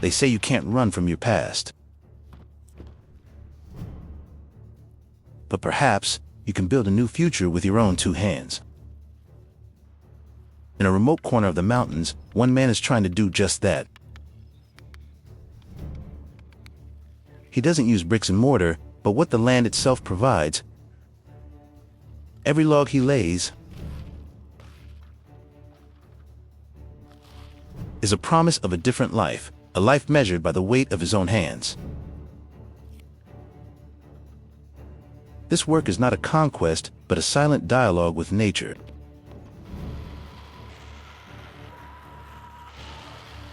they say you can't run from your past. But perhaps you can build a new future with your own two hands. In a remote corner of the mountains, one man is trying to do just that. He doesn't use bricks and mortar, but what the land itself provides. Every log he lays is a promise of a different life, a life measured by the weight of his own hands. This work is not a conquest, but a silent dialogue with nature.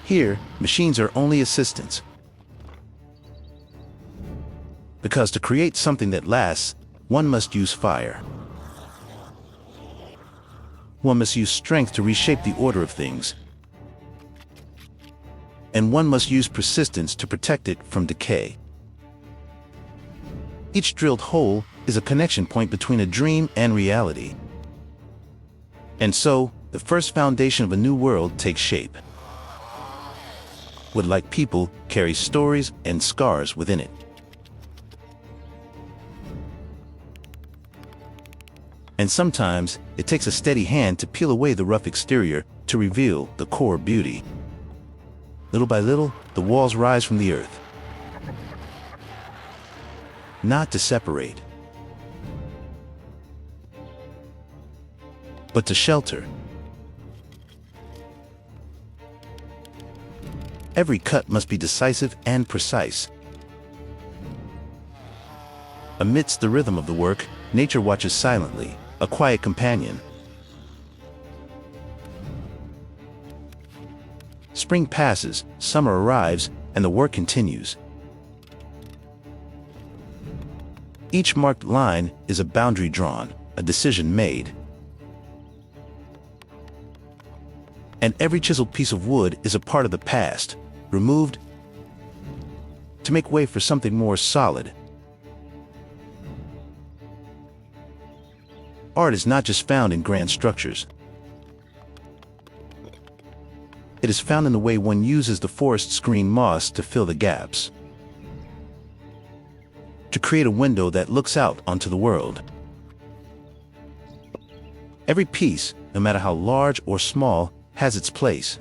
Here, machines are only assistants. Because to create something that lasts, one must use fire. One must use strength to reshape the order of things. And one must use persistence to protect it from decay. Each drilled hole is a connection point between a dream and reality. And so, the first foundation of a new world takes shape. What, like people, carries stories and scars within it. And sometimes, it takes a steady hand to peel away the rough exterior to reveal the core beauty. Little by little, the walls rise from the earth. Not to separate, but to shelter. Every cut must be decisive and precise. Amidst the rhythm of the work, nature watches silently, a quiet companion. Spring passes, summer arrives, and the work continues. Each marked line is a boundary drawn, a decision made. And every chiseled piece of wood is a part of the past, removed to make way for something more solid. Art is not just found in grand structures. It is found in the way one uses the forest's green moss to fill the gaps, to create a window that looks out onto the world. Every piece, no matter how large or small, has its place.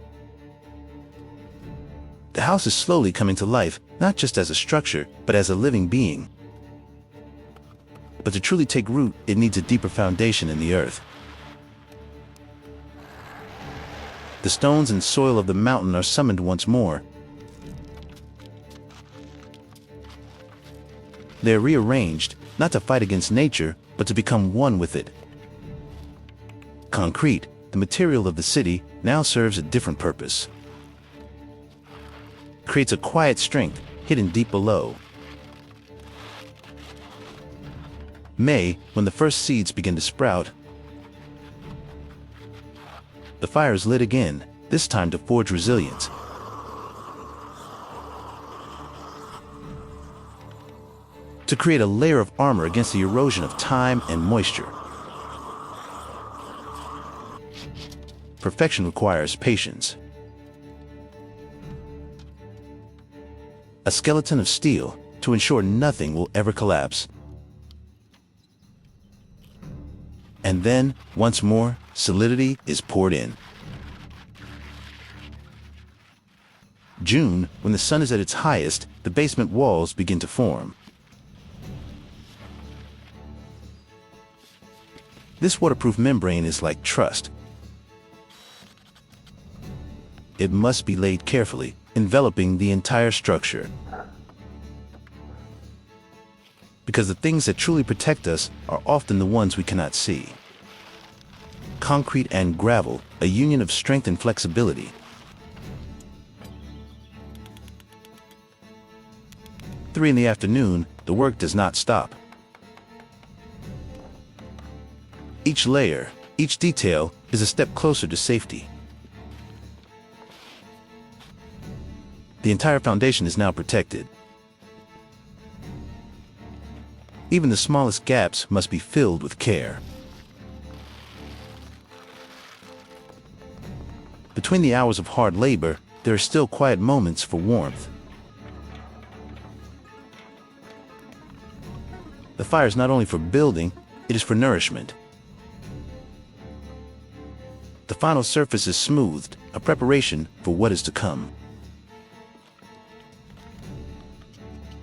The house is slowly coming to life, not just as a structure, but as a living being. But to truly take root, it needs a deeper foundation in the earth. The stones and soil of the mountain are summoned once more. They are rearranged, not to fight against nature, but to become one with it. Concrete, the material of the city, now serves a different purpose. It creates a quiet strength hidden deep below. May, when the first seeds begin to sprout, the fire is lit again, this time to forge resilience. To create a layer of armor against the erosion of time and moisture. Perfection requires patience. A skeleton of steel to ensure nothing will ever collapse. And then, once more, solidity is poured in. June, when the sun is at its highest, the basement walls begin to form. This waterproof membrane is like trust. It must be laid carefully, enveloping the entire structure. Because the things that truly protect us are often the ones we cannot see. Concrete and gravel, a union of strength and flexibility. 3 in the afternoon, the work does not stop. Each layer, each detail, is a step closer to safety. The entire foundation is now protected. Even the smallest gaps must be filled with care. Between the hours of hard labor, there are still quiet moments for warmth. The fire is not only for building, it is for nourishment. The final surface is smoothed, a preparation for what is to come.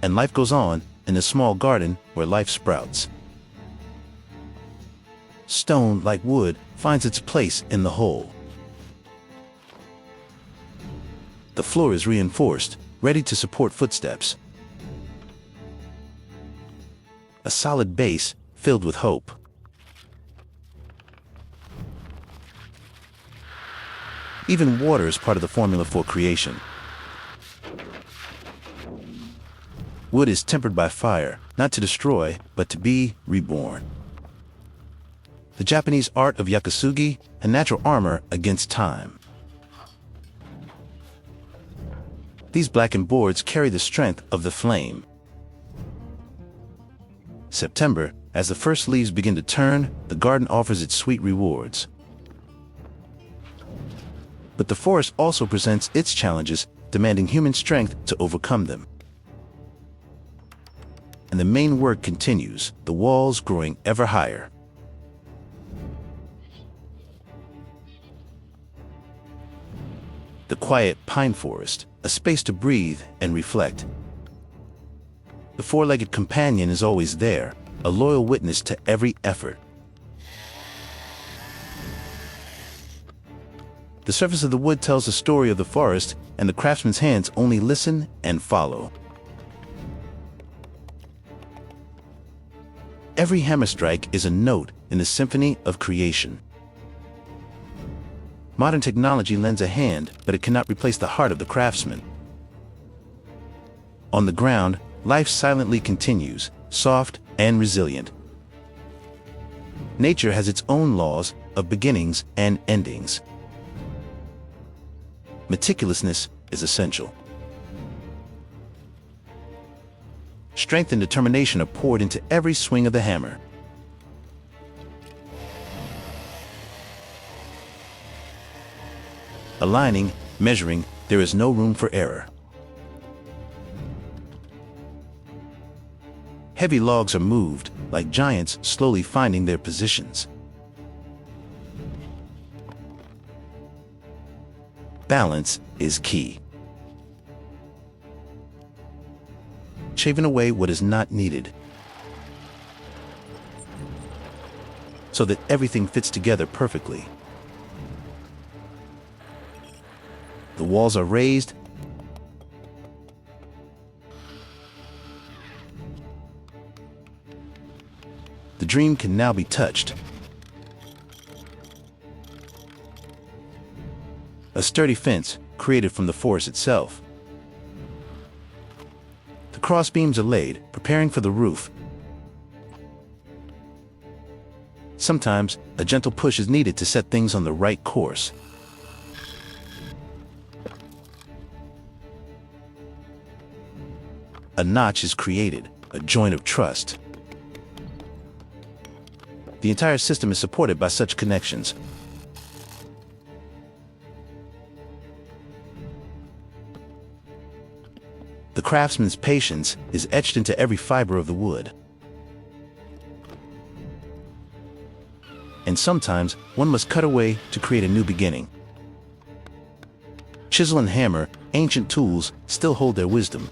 And life goes on in a small garden where life sprouts. Stone, like wood, finds its place in the whole. The floor is reinforced, ready to support footsteps. A solid base filled with hope. Even water is part of the formula for creation. Wood is tempered by fire, not to destroy, but to be reborn. The Japanese art of yakasugi, a natural armor against time. These blackened boards carry the strength of the flame. September, as the first leaves begin to turn, the garden offers its sweet rewards. But the forest also presents its challenges, demanding human strength to overcome them. And the main work continues, the walls growing ever higher. The quiet pine forest, a space to breathe and reflect. The four-legged companion is always there, a loyal witness to every effort. The surface of the wood tells the story of the forest, and the craftsman's hands only listen and follow. Every hammer strike is a note in the symphony of creation. Modern technology lends a hand, but it cannot replace the heart of the craftsman. On the ground, life silently continues, soft and resilient. Nature has its own laws of beginnings and endings. Meticulousness is essential. Strength and determination are poured into every swing of the hammer. Aligning, measuring, there is no room for error. Heavy logs are moved, like giants slowly finding their positions. Balance is key. Shaving away what is not needed, so that everything fits together perfectly. The walls are raised, the dream can now be touched. A sturdy fence created from the forest itself. The crossbeams are laid, preparing for the roof. Sometimes, a gentle push is needed to set things on the right course. A notch is created, a joint of trust. The entire system is supported by such connections. The craftsman's patience is etched into every fiber of the wood. And sometimes, one must cut away to create a new beginning. Chisel and hammer, ancient tools, still hold their wisdom.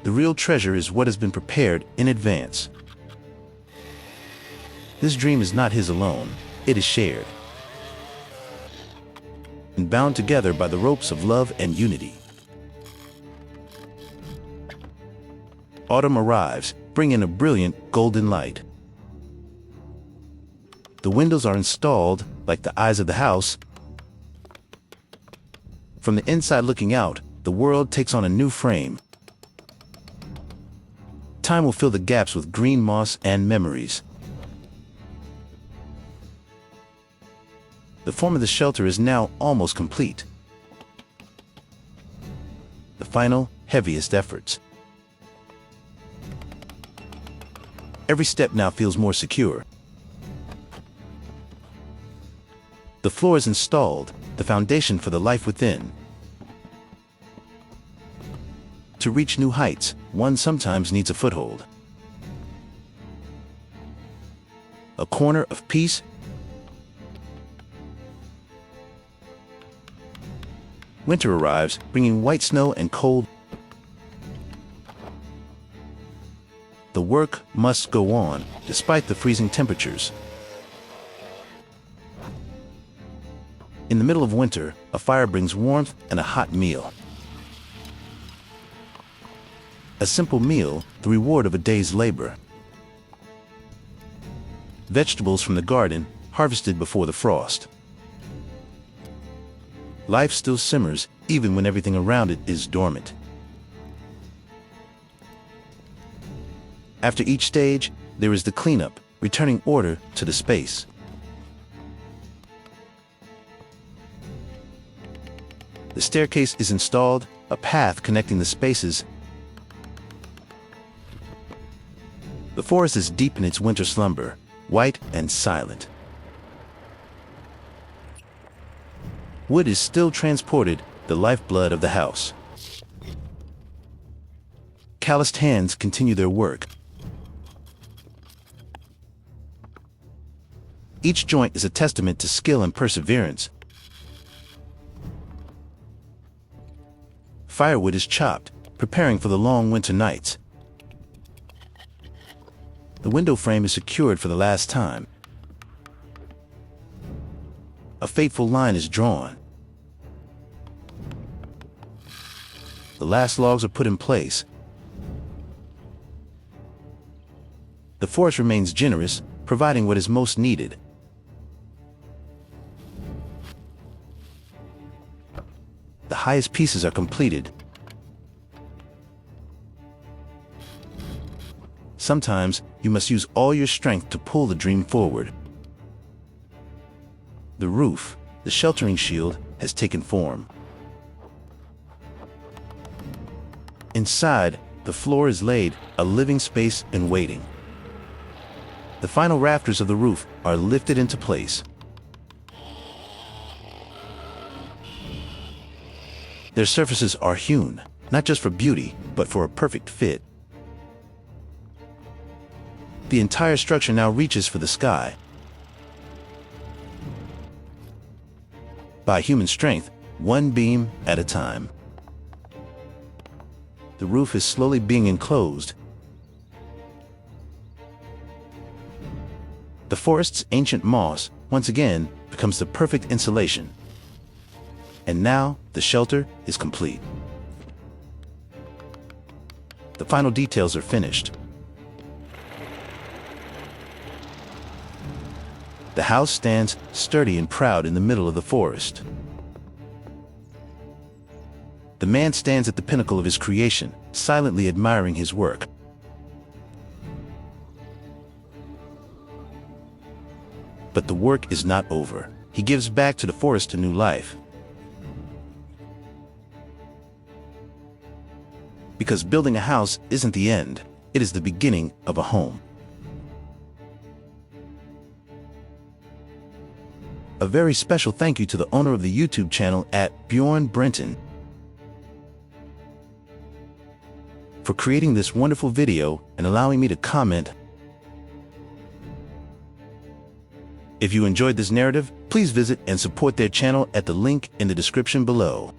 The real treasure is what has been prepared in advance. This dream is not his alone, it is shared. And bound together by the ropes of love and unity. Autumn arrives, bringing a brilliant golden light. The windows are installed, like the eyes of the house. From the inside looking out, the world takes on a new frame. Time will fill the gaps with green moss and memories. The form of the shelter is now almost complete. The final, heaviest efforts. Every step now feels more secure. The floor is installed, the foundation for the life within. To reach new heights, one sometimes needs a foothold. A corner of peace. Winter arrives, bringing white snow and cold. The work must go on, despite the freezing temperatures. In the middle of winter, a fire brings warmth and a hot meal. A simple meal, the reward of a day's labor. Vegetables from the garden, harvested before the frost. Life still simmers, even when everything around it is dormant. After each stage, there is the cleanup, returning order to the space. The staircase is installed, a path connecting the spaces. The forest is deep in its winter slumber, white and silent. Wood is still transported, the lifeblood of the house. Calloused hands continue their work. Each joint is a testament to skill and perseverance. Firewood is chopped, preparing for the long winter nights. The window frame is secured for the last time. A fateful line is drawn. The last logs are put in place. The forest remains generous, providing what is most needed. The highest pieces are completed. Sometimes, you must use all your strength to pull the dream forward. The roof, the sheltering shield, has taken form. Inside, the floor is laid, a living space in waiting. The final rafters of the roof are lifted into place. Their surfaces are hewn, not just for beauty, but for a perfect fit. The entire structure now reaches for the sky. By human strength, one beam at a time. The roof is slowly being enclosed. The forest's ancient moss, once again, becomes the perfect insulation. And now, the shelter is complete. The final details are finished. The house stands sturdy and proud in the middle of the forest. The man stands at the pinnacle of his creation, silently admiring his work. But the work is not over. He gives back to the forest a new life. Because building a house isn't the end, it is the beginning of a home. A very special thank you to the owner of the YouTube channel @BjornBrenton for creating this wonderful video and allowing me to comment. If you enjoyed this narrative, please visit and support their channel at the link in the description below.